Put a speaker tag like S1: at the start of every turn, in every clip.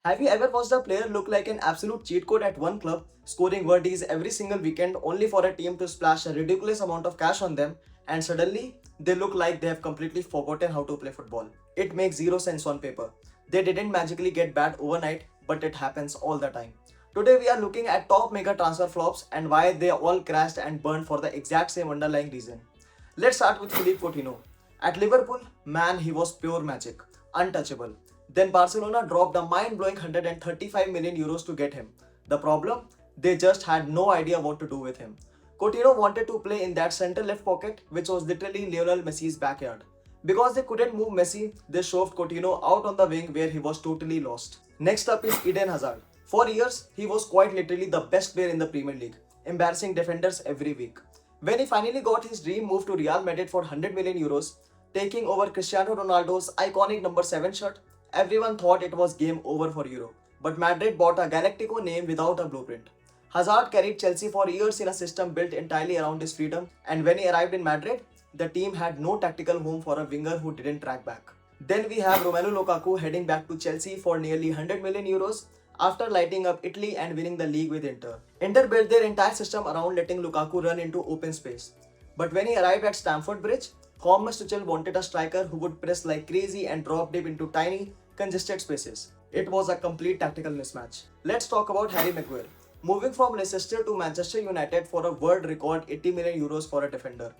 S1: Have you ever watched a player look like an absolute cheat code at one club, scoring birdies every single weekend only for a team to splash a ridiculous amount of cash on them, and suddenly they look like they have completely forgotten how to play football? It makes zero sense on paper. They didn't magically get bad overnight, but it happens all the time. Today we are looking at top mega transfer flops and why they all crashed and burned for the exact same underlying reason. Let's start with Philippe Coutinho. At Liverpool, man, he was pure magic, untouchable. Then Barcelona dropped a mind-blowing 135 million euros to get him. The problem? They just had no idea what to do with him. Coutinho wanted to play in that center left pocket, which was literally Lionel Messi's backyard. Because they couldn't move Messi, they shoved Coutinho out on the wing where he was totally lost. Next up is Eden Hazard. For years, he was quite literally the best player in the Premier League, embarrassing defenders every week. When he finally got his dream move to Real Madrid for 100 million euros, taking over Cristiano Ronaldo's iconic number 7 shirt, everyone thought it was game over for Europe. But Madrid bought a Galactico name without a blueprint. Hazard carried Chelsea for years in a system built entirely around his freedom, and when he arrived in Madrid, the team had no tactical home for a winger who didn't track back. Then we have Romelu Lukaku heading back to Chelsea for nearly 100 million euros after lighting up Italy and winning the league with Inter. Inter built their entire system around letting Lukaku run into open space. But when he arrived at Stamford Bridge, Thomas Tuchel wanted a striker who would press like crazy and drop deep into tiny, congested spaces. It was a complete tactical mismatch. Let's talk about Harry Maguire. Moving from Leicester to Manchester United for a world record 80 million euros for a defender.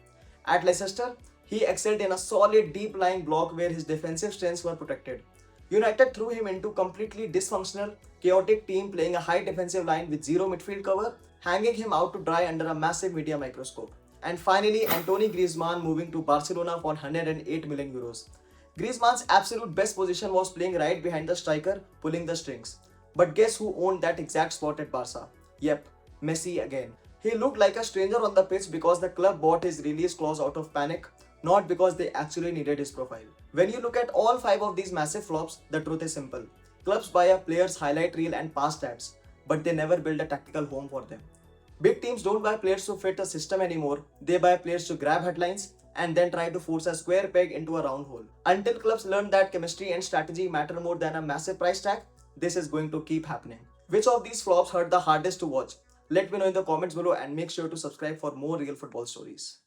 S1: At Leicester, he excelled in a solid deep lying block where his defensive strengths were protected. United threw him into completely dysfunctional, chaotic team playing a high defensive line with zero midfield cover, hanging him out to dry under a massive media microscope. And finally, Antoine Griezmann moving to Barcelona for 108 million euros. Griezmann's absolute best position was playing right behind the striker, pulling the strings. But guess who owned that exact spot at Barca? Yep, Messi again. He looked like a stranger on the pitch because the club bought his release clause out of panic, not because they actually needed his profile. When you look at all 5 of these massive flops, the truth is simple. Clubs buy a player's highlight reel and past stats, but they never build a tactical home for them. Big teams don't buy players to fit a system anymore, they buy players to grab headlines and then try to force a square peg into a round hole. Until clubs learn that chemistry and strategy matter more than a massive price tag, this is going to keep happening. Which of these flops hurt the hardest to watch? Let me know in the comments below and make sure to subscribe for more real football stories.